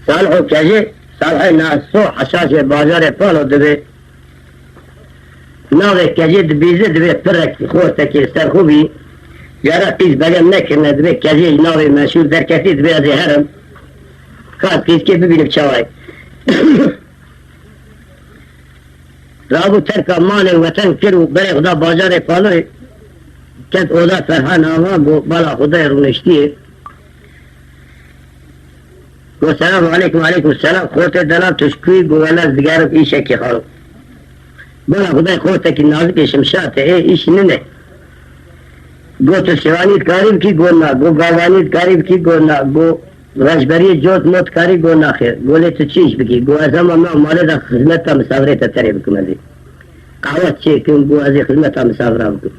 صالحو كجي صالحي ناسو حشاش بازار فالو دبي ناوي كجي دبيزي دبي فرق خوتك سرخوبي يارا قيس بلن نكرنا دبي كجي ناوي مشهور در كثير دبي ازي هرم كاس قيس كيف ببينك شواي رابو تركا مال وطن كرو بري خدا بازار فالو كانت اوضا فرحان آوا بالا خدا رونشتيه السلام عليكم وعليكم السلام خوت دلال تشكوي قوانا زدقارب ايشا كي خالو بالا خدای خوتك النازك شمشاته ايه ايش ننه گو تو شوانیت کاریب کی گونا گو گاوانیت کاریب کی گونا گو رشبری جوت موت کاری گونا خیر گوله تو چیش بکی گو ازم اما ماله دا خدمت مسافره تتره بکم ازی قهوت چه کم گو ازی خدمت مسافره بکم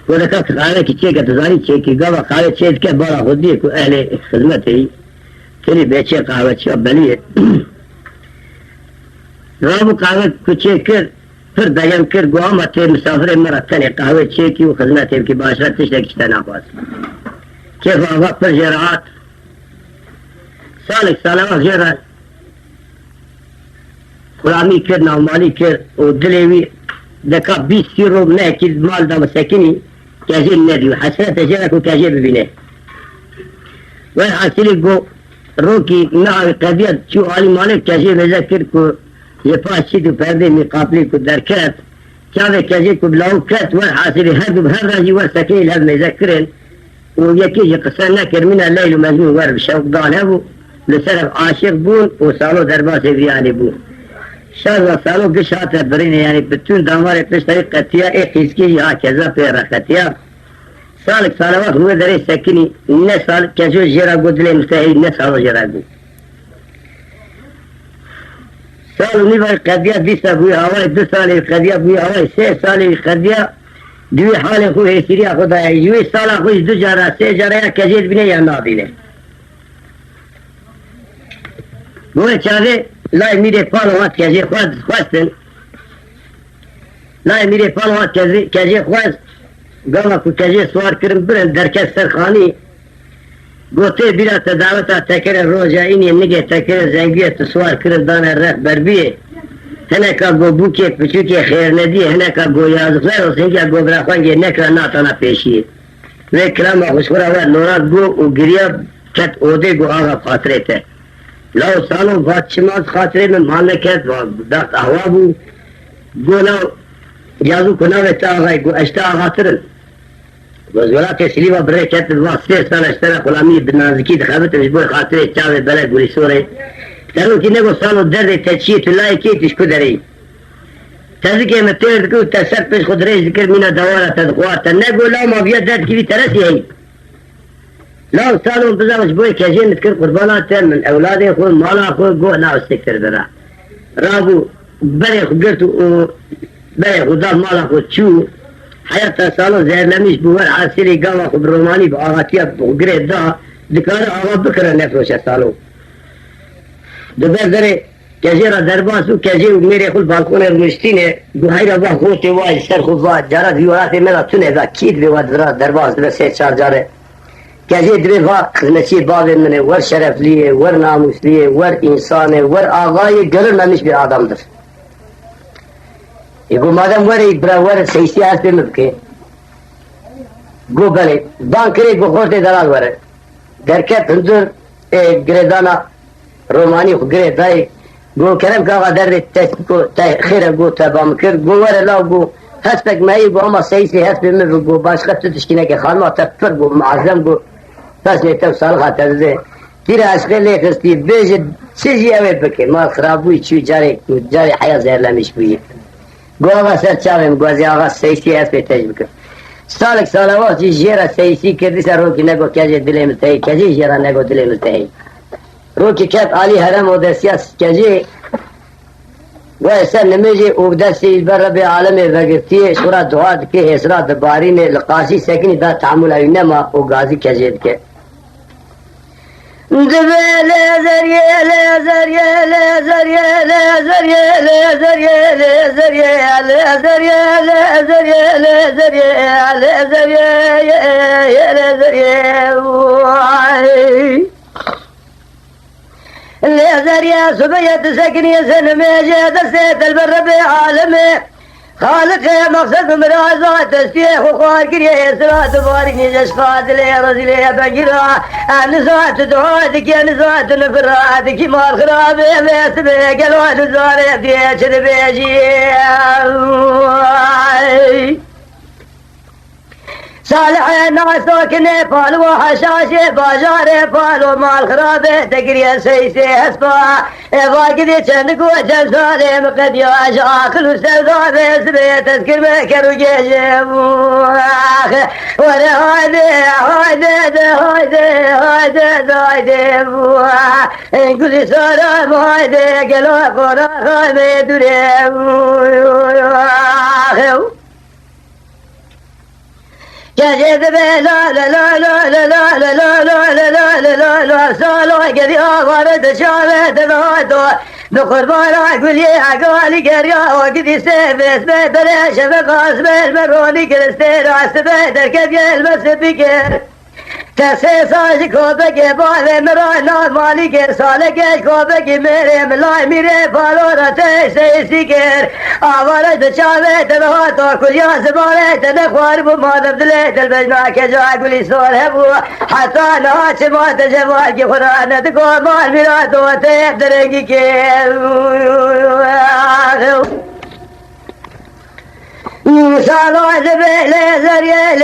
گو دکا قهوه کی چه که تزاری چه کی گوا قهوه چه که بالا خودیه که اهل خدمت هی تری بیچه قهوه چه بلیه رابو قهوه کچه کر फिर दयन कर गुआम थे मुसाफिर मरतन कहवे छे की वो खजनत है की बाशरत से किस्ता ना पास के वक्त पर जरात साल सलाम जरा गुलामी कर ना माली कर और दिलेवी दका 20 यूरो ने की माल दा مسكيني كاجي النبي حسرت جرك وكاجي ببينه وين حاصل جو روكي نا قضيه شو علي مالك كاجي بذكر کو ये पाँची दोपहर में कापली को दरकत क्या वे कजे को ब्लाउ कत वर हासिल हर राजी वर सकील हर مذكرين ويكي قصنا كرمنا الليل ومجنون ور بشوق ضان ابو لسبب عاشق بون وصالو درباس برياني بون شر صالو قشات برين يعني بتون دمار پیش طریق قتیا ایک اسکی هكذا في رختیا سالك صلوات هو دري سكني نه سال كجو جرا قدل مستحيل نه سال جرا قدل سال نيفا القضية 20 ابوي هواي 2 سال القضية ابوي هواي 6 سال القضية دوي حال خو هيسريا خدا يوي سال خو 2 جرا 3 جرا كجيد بني يا نابيله مو چاوي لا ميري پالوات كجي خواستن لا ميري پالوات كجي خواست قالوا كو كجي سوار كرم برن دركه سرخاني گوته بیرا تداوتا تکر روزا اینی نگه تکر زنگیه تسوار کرد دانه رخ بربیه هنکا گو بوکه پچوکه خیر ندیه هنکا گو یازفر و سنگه گو براخوانگه نکره ناتانا پیشیه وی کرام خوشورا و نورا گو و گریا کت اوده گو آغا خاطره ته لو سالو بات شماز خاطره من مال نکت و داخت احوا بو گو لو یازو کناوه تا آغای گو اشتا آغا ترن وزولات سليبا بريكات الواسطة سنة اشترى غلامي بالنازكي دخلت مجبور خاطري تشاوي بلد قولي سوري تقول كي نقول صالو الدرد تشيت ولاي كي تشكو دري تذكي متير تقول تسبش خد ريش ذكر من دوارة تدخوات نقول لا ما بيد درد كيفي ترسي هي لا صالو انتظام مجبور كاجين نذكر قربانات من اولادي اخوه مالا اخوه قوة لا استكتر درا رابو بري خبرتو بري خدا مالا اخوه تشو حياة سالو زهرلميش بوار عاسيري قاوة خب روماني بآغاتيا بغريد دا دكار آغا بكرة نفروشة سالو دوبر داره كجيرا درباسو كجير ميري خل بالكون رمشتينه دوهايرا با خوتي واج سر خب واج جارا ديوراتي ملا تونه دا كيد بي واد درباس دبر سي چار جاره كجير دبر با خدمتي باب منه ور شرف ليه ور ناموس ليه ور انسانه ور آغاي قرر نمش بي آدم در يقول مادام وري برا ور سيسيات في مبكي قو بلي بانكري قو خورتي دلال ور دركت هنزر گردانا روماني خو گرد داي قو كرم كاغا در خير قو تبامكر قو ور لا قو هسبك ماي قو اما سيسي هسبي مبكي قو باشقت تشكينك خانما تفر قو معظم قو بس نيتم صالحة تزده تيرا عشقه لي خستي بيجد چيزي اوه بكي ما خرابوي چوي جاري حياة زهر لمش بوي گو آقا سر چاویم گوزی آقا سیسی هست پیتش بکن سالک سالوات جی جیرا سیسی کردی سر روکی نگو کجی دلی ملتهی کجی جیرا نگو دلی ملتهی روکی کت آلی حرم و درسیاس کجی و اثر نمیجی اوگدستی بر رب عالم وگرتی شورا دعاد که حسرا دبارین لقاسی سکنی دا تعامل اینما او غازی کجی دکه دبل زريه لا زريه لا زريه لا زريه لا زريه لا زريه لا زريه لا زريه لا زريه لا زريه لا زريه زريا سبية سكني سنمي جاد السيد البر بعالمي خالق مقصد مرازات تسبيح وخار كريه صلاة باركني جشفات لي رزلي بقرا نزات دعاتك يا نزات نفراتك ما الخراب بيسبي قالوا نزاري بيشد بيجي صالح الناس ساكنه فال وحشاشه بازار فال ومال خرابه تقري سيسي اسفا واقدي چند کو جزاله مقد ياش اخر سودا بسبي تذكر بكر وجيب ورا هايده قولي سلام هايده قالوا قرا خامي دريب كجد لا لا لا لا لا لا لا لا لا لا لا لا لا سالو قدي ورد شابت نادو بقربان اقول يا قالي قريا وقدي سيفس بدرش بقاس بالمروني كرستير عسبه كبي المسبك تسي ساج کوبگی باله مرا نامالی گر سالگی کوبگی میره ملای میره بالورا تیسی سیگر آواره دچاوه تنها تا کلیا زباره تنخوار بو مادم دلی دل بجنا که جا گلی سوره بو حتی نها چه ما تجوال کی خورانه دکو مال میرا دو تیب درنگی که سالو زبه لزريه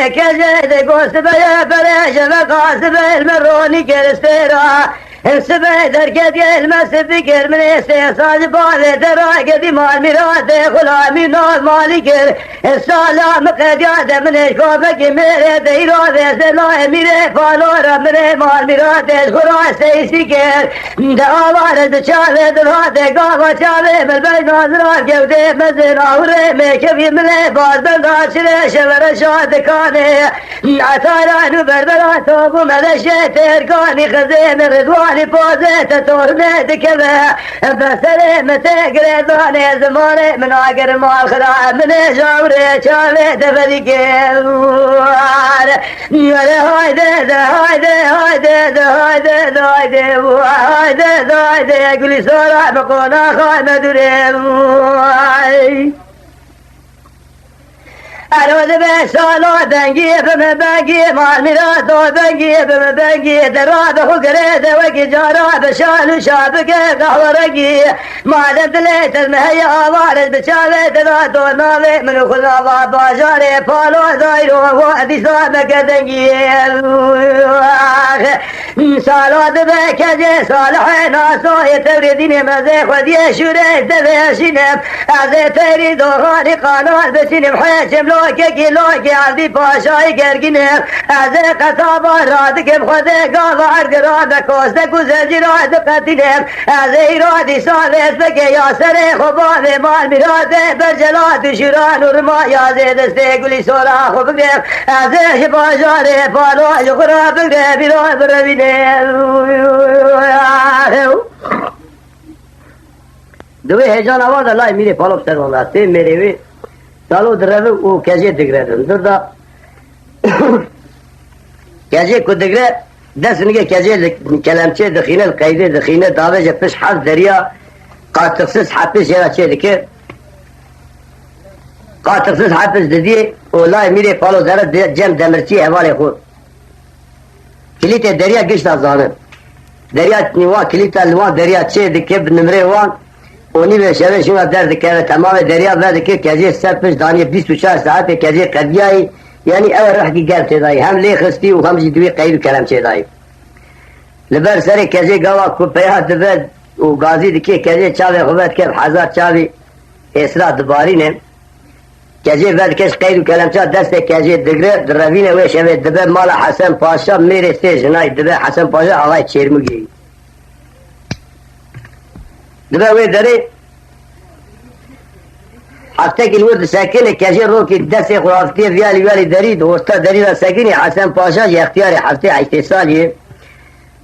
كجد قوس بيا بريش بقاس بالمروني كرستيرا السبع دركت يلمس فكر من استيصال بالي دراك دي مال ميرات غلامي ناز مالكر السلام قد ياد من اشكوفك ميري ديرو بسلا ميري فالورا من مال ميرات غراس سيسكر دعوار دشاوه درات قاوة شاوه بالبيت ناظرات كودي مزنا ورمي كفي من باز بلداشر شبر شاد كاني عطاران بربرات وقوم مدشة تركاني خزين رضوان پوزه تورنه دکمه بسره متقره دانه زمانه من آگر مال خدا من جاوره چاوه دفدی کموار یاره هایده گلی سورا بقونا خواهی مدوره اروز به سالو دنگی بم بنگی مال میراد و بنگی بم بنگی دراد خوگره دوگی جارا بشان شابک قهورگی مادم دلیت المهی آوارد بچاوه دراد و ناوه منو خدا و باجاره پالو دایرو و ادیسا مکدنگی سالو دبه کجه صالح ناسوی توریدین مزه خودی شوره دبهشینم از تیری دوغانی قانال بسینم حیشم لوکی لوکی عردی پاشای گرگینم از قصابا رادکم خوده گاوا ارگرا بکوسته گوزنجی را دقتینم از ایرادی سالس بگه یاسر خوبان مال میراده برجلات شوران ورما یازه دسته گلی سورا خوب بگم از باجاره پالو یخرا بگه بیرون بروینه دوی هجان آواز الله میره پالو بسرمان راسته میره وی سالو دروه او کجه دگره در دا کجه کو دگره دست نگه کجه کلمچه دخینه قیده دخینه داوه پش حد دریا قاطقسız حبس یرا چه دکه قاطقسız حبس ددی اولای میره پالو دره جم دمرچی حواله خود کلیت دریا گشت ازانه دریا نیوا کلیت الوان دریا چه دکه نمره وان اونی به شبه شما درد که تمام دریا بعد که کجی سرپش دانی 24 ساعت کجی قدیایی یعنی اول رحکی گرم چیزایی هم لیخستی و هم جدوی قیل کلم چیزایی لبر سر کجی گوا کپیا دبد و گازی دکی کجی چاوی خوبت که هزار چاوی اسرا دبارینه کجی بعد کش قیل کلم چا دست کجی دگره دروینه و شبه دبه مال حسن پاشا میره سی جنای دبه حسن پاشا آقای چیرمگی دبه وی داره هفته که الورد ساکنه کجی رو که دست خرافتی ویالی دارید و استا دارید ساکنه حسن پاشا جه اختیار هفته 8 سالیه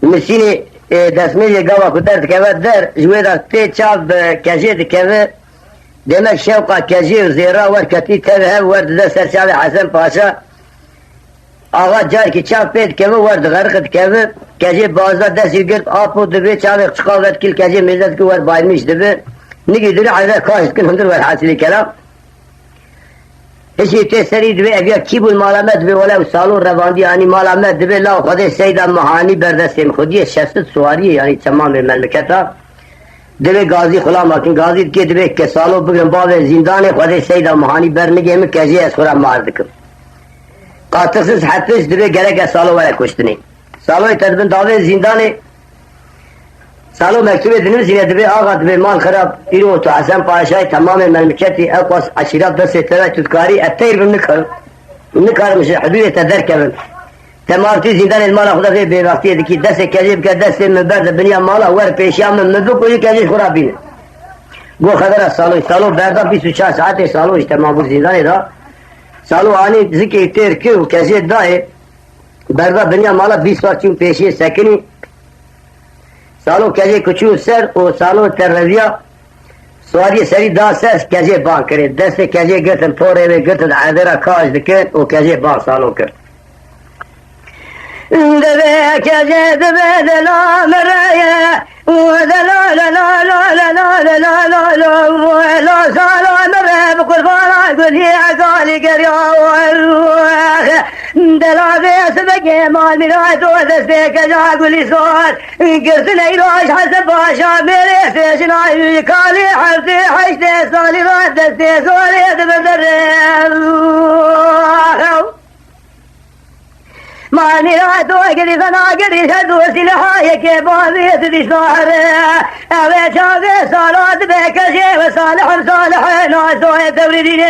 مسینه دستمیل گاوا کدرد که در جویدار تی چاب کجی دکوه demek şevka kezi zira var kati tevhe var da serçave Hasan Paşa آقا جای که چاپ پید که ورد غرقت که کجی بازda دستی گرد آپو دبی چاوی چقاوت کل کجی میزد که ور بایمیش دبی نگی دوری عیده کاشت کن هندر ور حاصلی کلام هشی تی سری دبی اویا کی بول مالامت دبی ولی سالو رواندی یعنی مالامت دبی لا خود سیدا مهانی بردستیم خودی شست سواری یعنی تمام مملکتا دبی گازی خلا ماکن گازی که دبی که سالو بگم باوی زندان خود سیدا مهانی برنگی می کجی از خورا ماردکم قاطقسız حتیش دبی گرک سالو ولی کشتنی سالوی تدبین داوی زندانی سالو مکتوبی دنیم زینه دبی آقا دبی مال خراب ایرو تو حسن پاشای تمام مملکتی اقواس عشیرات دست تبع تدکاری اتیر بم نکارمش حدود تدر کبن تمارتی زندان المال خدا فی بیوقتی دکی دست کجیب که دست من برد بنیا مالا ور پیشیام من مدو کوئی کجیش خرابینه گو خبر سالو بردا 24 ساعت سالو اجتماع بود زندانی دا سالو آنی ذکی تیر که و کجی دای بردا بنیا مالا 20 وقت چون پیشی سکنی سالو کجی کچو سر و سالو ترزیا سواری سری دا سس کجی بان کرد دست کجی گرتن پوره و گرتن عذرا کاج دکرد و کجی بان سالو کرد دبی کجی دبی دلا مرایا و دلا لا لا لا لا لا لا لا لا لا لا سالو مرا بقربان قولي عقالي قريا والروح دلا بيس بقي مال ميراث ودستي كجا قولي صار قرت نيروش حسب باشا ميري فيشنا يكالي حرتي حشتي صالي ردستي صالي دبدر ما ميراث وقري فنا قري شدو سلحاي كبابي تدي صار أبي شافي صالات بكشي وصالح صالح ناسوي توريدين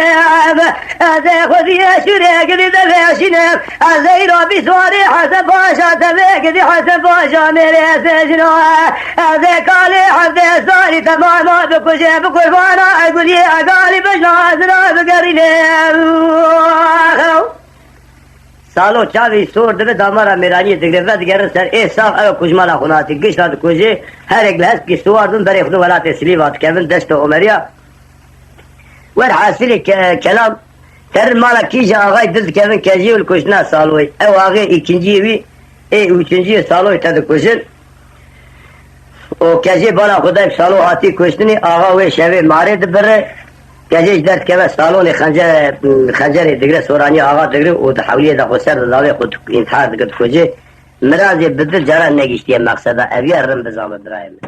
أزي خذي شريك دي دفاشنا أزي ربي صاري حسب باشا تبيك دي حسب باشا ميري سجنا أزي قالي حسب صاري تماما بكشي بقربانا أقولي أقالي بجنا أزنا بقريني سالو چاوی سور دبی دامارا میرانی دگره و دیگر سر احساق او کجمالا خوناتی گشتاد کجی هر اگل هست که سواردون برای خودو ولات سلیوات کبن دست عمریا ور حاصل کلام تر مالا کیش آغای دل کبن کجی ول کشنا سالوی او آغای ikinci وی üçüncü سالوی تد کشن او کجی بالا خدای سالو آتی کشنی آغا و شوی ماره دبره کجیش درد که سالون خنجر دیگر سورانی آقا دیگر و تحویلی دا خسر داوی خود انتحار دکت کجی مرازی بدل جارا نگیشتی مقصده اوی رم بزامد رایم